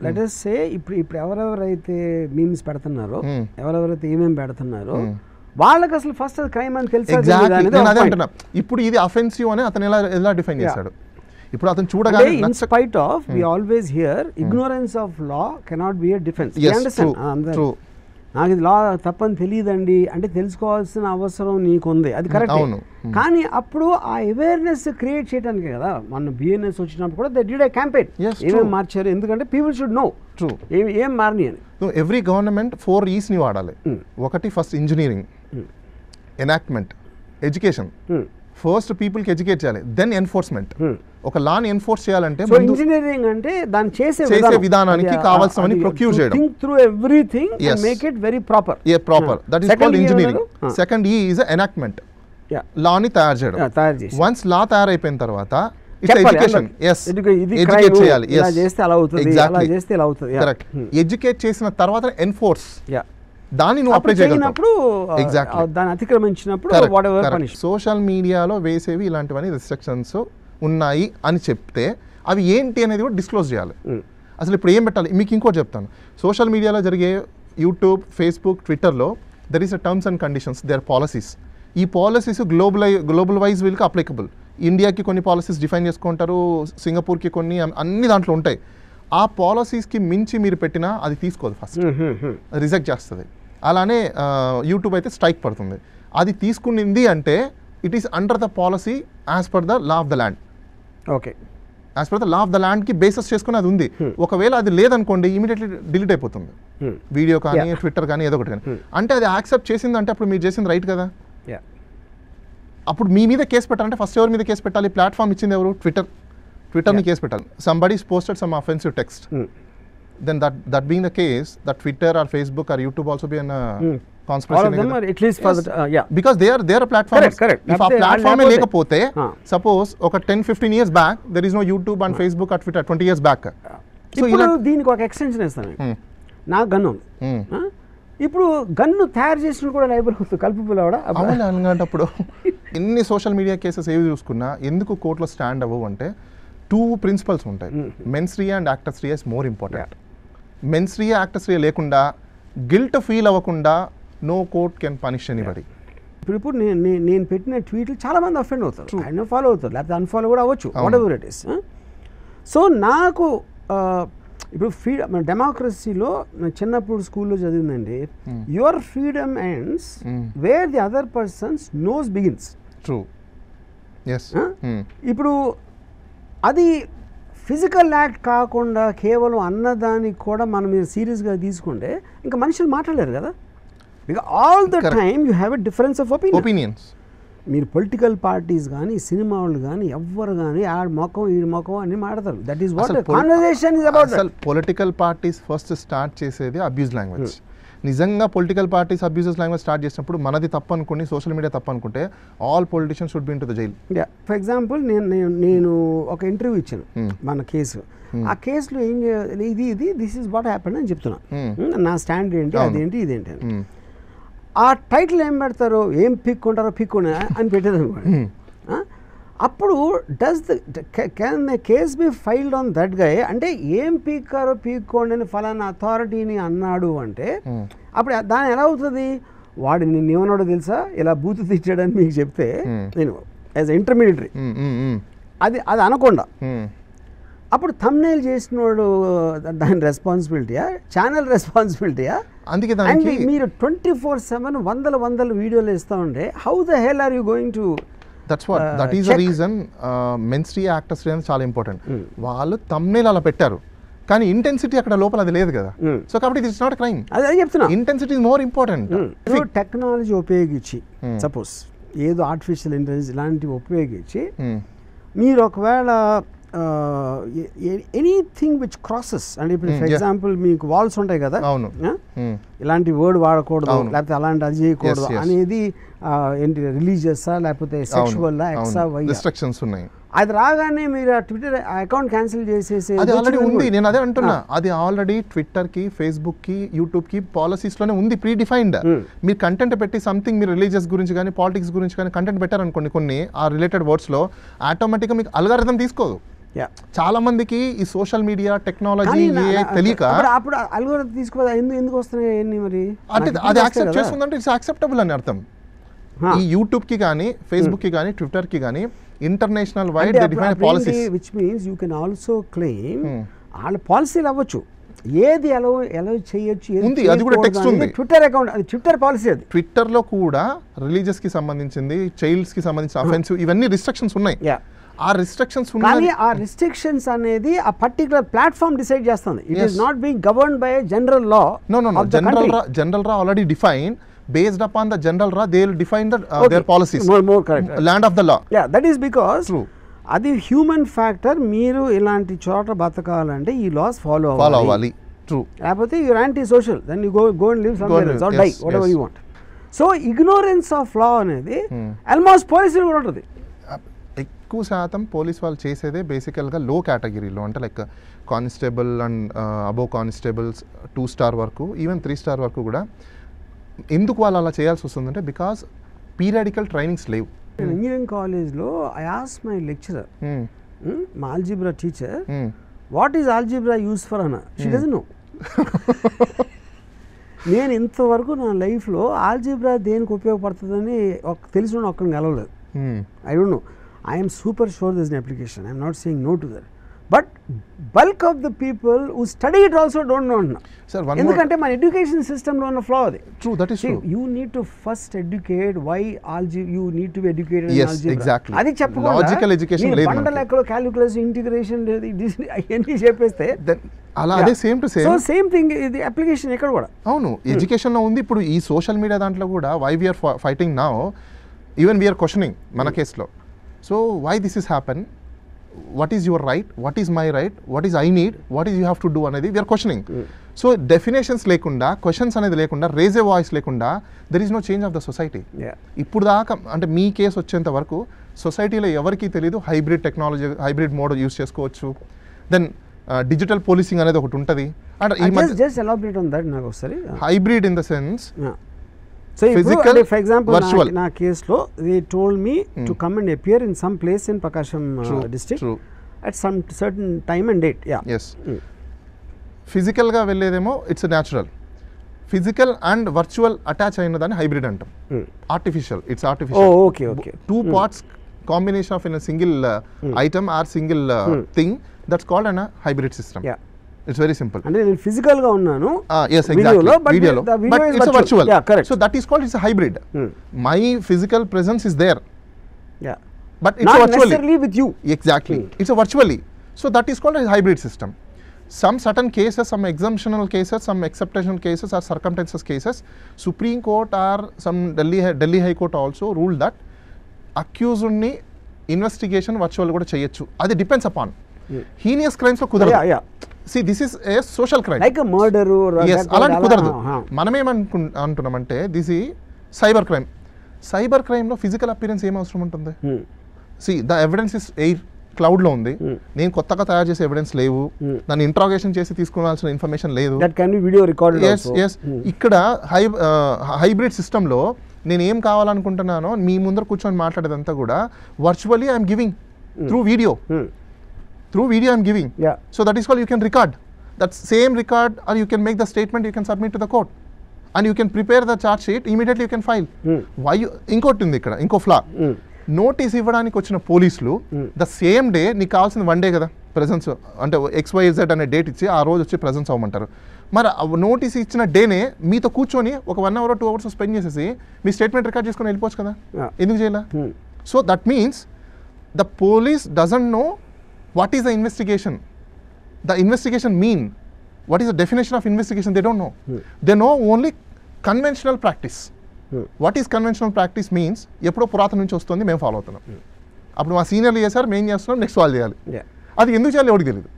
Let us సే ఇప్పుడు ఎవరెవరైతే memes పెడుతున్నారో ఎవరెవరైతే ఏమేమి పెడుతున్నారో వాళ్ళకి అసలు ఫస్ట్ అది క్రైమ్ అని తెలుసు. ఇప్పుడు ఇది అఫెన్సివ్ అని అతను ఎలా డిఫైన్ చేశాడు? ఇప్పుడు అతను చూడగానే in spite of we always hear ignorance of law cannot be a defence. నాకు ఇది లా తప్పని తెలియదండి అంటే తెలుసుకోవాల్సిన అవసరం నీకుంది, అది కరెక్ట్. కానీ అప్పుడు ఆ అవేర్నెస్ క్రియేట్ చేయడానికి కదా మన బిఎన్ఎస్ వచ్చినప్పుడు కూడా దే డిడ్ ఎ క్యాంపెయిన్. ఏమేమి మార్చారు? ఎందుకంటే పీపుల్ షుడ్ నో ఏం మారినాయి అని. ఎవ్రీ గవర్నమెంట్ 4 E's ని వాడాలి. ఒకటి first engineering, enactment, education. First పీపుల్కి ఎడ్యుకేట్ చేయాలి, దెన్ ఎన్ఫోర్స్మెంట్. ఒక లాని ఎన్ఫోర్స్ చేయాలంటే ఇంజనీరింగ్ అంటే దాన్ని చేసే విధానానికి కావాల్సినవన్నీ ప్రొక్యూర్ చేయడం. Think through everything and make it very proper. That is called engineering. Second ఈ ఈజ్ ఎనాక్ట్మెంట్, లాని తయారు చేయడం. వన్స్ లా తయారైపోయిన తర్వాత ఎడ్యుకేషన్, ఎడ్యుకేట్ చేయాలి. కరెక్ట్. ఎడ్యుకేట్ చేసిన తర్వాత ఎన్ఫోర్స్, దాన్ని నువ్వు అప్లై చేయగలిగినప్పుడు దాన్ని అతిక్రమించినప్పుడు సోషల్ మీడియాలో వేసేవి ఇలాంటివన్నీ రిస్ట్రిక్షన్స్ ఉన్నాయి అని చెప్తే అవి ఏంటి అనేది కూడా డిస్క్లోజ్ చేయాలి. అసలు ఇప్పుడు ఏం పెట్టాలి? మీకు ఇంకోటి చెప్తాను. సోషల్ మీడియాలో జరిగే యూట్యూబ్, ఫేస్బుక్, ట్విట్టర్లో there is a terms and conditions, there policies. ఈ పాలసీస్ గ్లోబల్ వైజ్ వీళ్ళకి అప్లికబుల్. ఇండియాకి కొన్ని పాలసీస్ డిఫైన్ చేసుకుంటారు, సింగపూర్కి కొన్ని, అన్ని దాంట్లో ఉంటాయి. ఆ పాలసీస్కి మించి మీరు పెట్టినా అది తీసుకోదు, ఫస్ట్ రిజెక్ట్ చేస్తుంది. అలానే యూట్యూబ్ అయితే స్ట్రైక్ పడుతుంది. అది తీసుకునింది అంటే it is under the policy as per the law of the land. Okay, as per the law of the ల్యాండ్కి బేసెస్ చేసుకుని అది ఉంది. ఒకవేళ అది లేదనుకోండి ఇమీడియట్లీ డిలీట్ అయిపోతుంది, వీడియో కానీ ట్విట్టర్ కానీ ఏదో ఒకటి కానీ. అంటే అది యాక్సెప్ట్ చేసింది అంటే అప్పుడు మీరు చేసింది రైట్ కదా. అప్పుడు మీ మీద కేసు పెట్టాలంటే ఫస్ట్ ఎవరి మీద కేసు పెట్టాలి? ప్లాట్ఫామ్ ఇచ్చింది ఎవరు? ట్విట్టర్ని కేసు పెట్టాలి. Somebody's posted some offensive text, then that being the case, that Twitter or Facebook or YouTube also be an conspiracy. All of them are at least for the because they are a platform. Correct. If a platform e lekapothe, suppose oka 10-15 years back there is no YouTube and Facebook or Twitter 20 years back. So ఇప్పుడు దీనికి ఒక extension ఇస్తాను. నాకు gun ఉంది, ఇప్పుడు gun తయారు చేసిన కూడా లైబుల్ కల్పబుల్ అవడా అనుకున్నప్పుడు ఎన్ని సోషల్ మీడియా కేసెస్ ఏవి చూసుకున్నా ఎందుకు కోర్టులో స్టాండ్ అవ్వవు అంటే 2 ప్రిన్సిపల్స్ ఉంటాయి. Mens rea and actus rea is more important. Mens rea, actus rea లేకుండా గిల్ట్ ఫీల్ అవ్వకుండా no court can punish anybody. ఇప్పుడు నేను పెట్టిన ట్వీట్లు చాలా మంది అఫెండ్ అవుతారు, ఆయన ఫాలో అవుతారు, లేకపోతే అన్ఫాలో కూడా అవ్వచ్చు, whatever it is. So నాకు ఇప్పుడు ఫ్రీడమ్, డెమోక్రసీలో చిన్నప్పుడు స్కూల్లో చదివిందండి, your freedom ends where the other person's nose begins. True. ఇప్పుడు అది ఫిజికల్ యాక్ట్ కాకుండా కేవలం అన్నదానికి కూడా మనం మీరు సీరియస్గా తీసుకుంటే ఇంకా మనుషులు మాట్లాడలేరు కదా. Because all the time you have a difference of opinions. మీరు పొలిటికల్ పార్టీస్ కానీ సినిమా వాళ్ళు కానీ ఎవ్వరు కానీ ఆడ మొఖం ఈ మొఖం అన్ని మాట్లాడతారు. That is what conversation is about. Political parties first start చేసేది అబ్యూజ్ లాంగ్వేజ్. నిజంగా political parties abuses language start చేసినప్పుడు మనది తప్పు అనుకుని సోషల్ మీడియా తప్పు అనుకుంటే all politicians should be in to the jail. For example నేను ఒక ఇంటర్వ్యూ ఇచ్చాను మన కేసు. ఆ కేసులో ఏం చేయాలి, ఇది దిస్ ఈజ్ వాట్ హ్యాపెండ్ అని చెప్తున్నా, నా స్టాండ్ ఏంటి, అదేంటి, ఇదేంటి అని. ఆ టైటిల్ ఏం పెడతారో, ఏం పిక్కుంటారో పిక్కునే అని పెట్టేది. అప్పుడు can the case B filed on that guy అంటే ఏం పీక్కారో పీక్కోండి అని ఫలానా అథారిటీని అన్నాడు అంటే అప్పుడు దాని ఎలా అవుతుంది? వాడు నిన్నేమన్నాడో తెలుసా, ఇలా బూతు తెచ్చాడని మీకు చెప్తే నేను యాజ్ ఇంటర్మీడియటరీ అది అనకుండా అప్పుడు థంబ్నెయిల్ చేసినోడు దాని రెస్పాన్సిబిలిటీయా, ఛానల్ రెస్పాన్సిబిలిటీయా? అందుకే మీరు 24/7 వందల వీడియోలు ఇస్తూ ఉంటే how the hell are you going to? That is the reason mens rea, actus rea చాలా ఇంపార్టెంట్. వాళ్ళు థంబ్నెయిల్ అలా పెట్టారు కానీ ఇంటెన్సిటీ అక్కడ లోపల అది లేదు కదా. సో కాబట్టి ఇట్ ఇస్ నాట్ క్రైమ్. అదే చెప్తున్నా, intensity is more important. Technology ఉపయోగించి సపోజ్ ఏదో ఆర్టిఫిషియల్ ఇంటెలిజెన్స్ ఇలాంటివి ఉపయోగించి మీరు ఒకవేళ ఎనీథింగ్ విచ్ క్రాసెస్ అంటే ఇప్పుడు ఫర్ ఎగ్జాంపుల్ మీకు వాల్స్ ఉంటాయి కదా, ఇలాంటి వర్డ్ వాడకూడదు లేకపోతే అలాంటి అది చేయకూడదు అనేది ఏంటి, రిలీజియస్సా లేకపోతే సెక్షువల్లా, ఎక్సా వై రిస్ట్రిక్షన్స్ ఉన్నాయి. అది రాగానే మీరు ట్విట్టర్ అకౌంట్ క్యాన్సిల్ చేసేసి అది ఆల్రెడీ ఉంది. నేను అదే అంటున్నా, అది ఆల్రెడీ ట్విట్టర్కి, ఫేస్బుక్కి, యూట్యూబ్కి పాలసీస్లోనే ఉంది, ప్రీ డిఫైన్డ్. మీరు కంటెంట్ పెట్టి సంథింగ్ మీరు రిలీజియస్ గురించి కానీ పాలిటిక్స్ గురించి కానీ కంటెంట్ పెట్టారనుకోండి, కొన్ని ఆ రిలేటెడ్ వర్డ్స్లో ఆటోమేటిక్గా మీకు అల్గారిథం తీసుకోదు. Yeah. చాలా మందికి ఈ సోషల్ మీడియా టెక్నాలజీ తెలియక అప్పుడు అల్గోరిథం తీసుకోవాలి ఎందుకు వస్తున్నాయి అన్ని మరి అంటే అది యాక్సెప్ట్ చేస్తుందంటే ఇట్స్ యాక్సెప్టబుల్ అని అర్థం. ఈ యూట్యూబ్ కి కానీ ఫేస్బుక్ కి కానీ ట్విట్టర్ కి కానీ international wide they define policies, which means you can also claim వాళ్ళ పాలసీలు అవ్వచ్చు, ఏది ఎలా చేయొచ్చు ఉంది, అది కూడా టెక్స్ట్ ఉంది. ట్విట్టర్ అకౌంట్, అది ట్విట్టర్ పాలసీ. అది ట్విట్టర్ లో కూడా రిలీజియస్ కి సంబంధించింది, చైల్డ్స్ కి సంబంధించిన అఫెన్సివ్ ఇవన్నీ రిస్ట్రిక్షన్స్ ఉన్నాయి. ఆ రిస్ట్రిక్షన్స్ కానీ ఆ రిస్ట్రిక్షన్స్ అనేది ఆ పర్టికులర్ ప్లాట్ఫామ్ డిసైడ్ చేస్తుంది. It is not being governed by general law. No general law already define. Based upon the general law, they will define their policies. More correct. Land of the law. Yeah, that is because అది human factor. మీరు ఇలాంటి చోట బతకాలంటే ఈ laws follow అవ్వాలి. True. లేకపోతే you're antisocial, then you go and live somewhere else or die whatever you want. So ignorance of law అనేది almost పోలీసులు కూడా ఉంటుంది. ఎక్కువ శాతం పోలీస్ వాళ్ళు చేసేదే బేసికల్గా లో కేటగిరీలో, అంటే like constable and above constables 2 star వరకు, ఈవెన్ 3 స్టార్ వరకు కూడా. ఎందుకు వాళ్ళు అలా చేయాల్సి వస్తుందంటే బికాస్ పీరియాడికల్ ట్రైనింగ్స్ లేవు. ఇంజనీరింగ్ కాలేజ్లో ఐ ఆస్క్ మై లెక్చరర్, మా algebra teacher, what is algebra use for అన్న. She doesn't know. నేను ఇంతవరకు నా లైఫ్లో ఆల్జీబ్రా దేనికి ఉపయోగపడుతుందని తెలిసిన ఒక్కడిని కలవలేదు. I don't know. I'm super sure this an application. I'm not saying no to that. But bulk of the people who study it also don't know అన్న. ఎందుకంటే మన ఎడ్యుకేషన్ సిస్టంలో ఉన్న ఫ్లా అది. True, that is true. You need to first educate why you need to be educated in yes, algebra. Exactly. అది చెప్పకుండా logical education లేదు. బండల లెక్కలో క్యాలిక్యులస్, ఇంటిగ్రేషన్ అన్ని చెప్పేస్తే అలా అదే same to same. So same thing ఇది అప్లికేషన్ ఇక్కడ కూడా. అవును, ఎడ్యుకేషన్ లో ఉంది. ఇప్పుడు ఈ సోషల్ మీడియా దాంట్లో కూడా why we're fighting now, even we're questioning మన కేసులో. So why this is happen, what is your right, what is my right, what is I need, what is you have to do అనేది we are questioning. So definitions లేకుండా, questions అనేది లేకుండా, raise a voice లేకుండా there is no change of the society. ఇప్పుడు దాకా అంటే మీ case వచ్చేంత వరకు సొసైటీలో ఎవరికీ తెలియదు hybrid technology, hybrid mode use చేసుకోవచ్చు. దెన్ డిజిటల్ పోలీసింగ్ అనేది ఒకటి ఉంటుంది. అంటే జస్ట్ ఎలాబరేట్ ఆన్ దట్ నాకు ఒకసారి. Hybrid in the sense, so for example నా కేసులో they told me to come and appear in some place in Prakasam district at some certain time and date. Yes, ఫిజికల్గా వెళ్ళేదేమో it's natural. Physical and virtual attach అయిన దాన్ని hybrid అంటాం. Artificial, it's artificial. Okay okay. 2 parts combination of in a single item or single thing, that's called an hybrid system. Yeah, it's very simple. అంటే నేను physical గా ఉన్నాను. Yes, exactly. Video lo, but it's a virtual. Yeah, correct. So that is called, it's a hybrid. My physical presence is there. Yeah, but it's not virtually necessarily with you. Exactly. It's a virtually. So that is called a hybrid system. Some certain cases, some exemptional cases, some exceptional cases or circumstances cases, Supreme Court or some Delhi High Court also ruled that accused ni investigation virtual kuda cheyachchu. Adi depends upon heinous crimes lo kudaradu. Yeah, yeah. See, this is a social crime. Like a murder or yes, అలాంటి కుదరదు. మనం ఏమంటున్నామంటే this ఈ cyber crime. Cyber crime లో physical appearance ఏం అవసరం ఉంటుంది? See the evidence is air, cloud లో ఉంది. నేను కొత్తగా తయారు చేసే ఎవిడెన్స్ లేవు, నన్ను ఇంట్రాగేషన్ చేసి తీసుకోవాల్సిన ఇన్ఫర్మేషన్ లేదు. That can be video recorded also. yes. ఇక్కడ హైబ్రిడ్ సిస్టమ్ లో నేను ఏం కావాలనుకుంటున్నానో మీ ముందర కూర్చొని మాట్లాడేదంతా కూడా virtually I'm giving through video. Through video I'm giving. Yeah. So that is called, you can record. That same record, or you can make the statement, you can submit to the court. And you can prepare the charge sheet, immediately you can file. Why you, ఇంకోటి ఉంది ఇక్కడ, ఇంకో ఫ్లా. Notice ఇవ్వడానికి వచ్చిన పోలీసులు the same day, నీకు కావాల్సింది 1 day కదా ప్రెజెన్స్, అంటే XYZ అనే డేట్ ఇచ్చి ఆ రోజు వచ్చి ప్రెజెన్స్ అవ్వమంటారు. మరి నోటీస్ ఇచ్చిన డేనే మీతో కూర్చొని ఒక 1 hour 2 hours స్పెండ్ చేసేసి మీ స్టేట్మెంట్ రికార్డ్ చేసుకొని వెళ్ళిపోవచ్చు కదా. ఎందుకు చేయాల? So that means the police doesn't know what is the investigation. The investigation mean, what is the definition of investigation, they don't know. They know only conventional practice. What is conventional practice means, ఎప్పుడో పురాతన నుంచి వస్తుంది, మేము follow అవుతున్నాం. అప్పుడు మా సీనియర్లు చేశారు, మేము చేస్తున్నాం, నెక్స్ట్ వాళ్ళు చేయాలి. అది ఎందుకు చేయాలి ఎవరికి తెలియదు.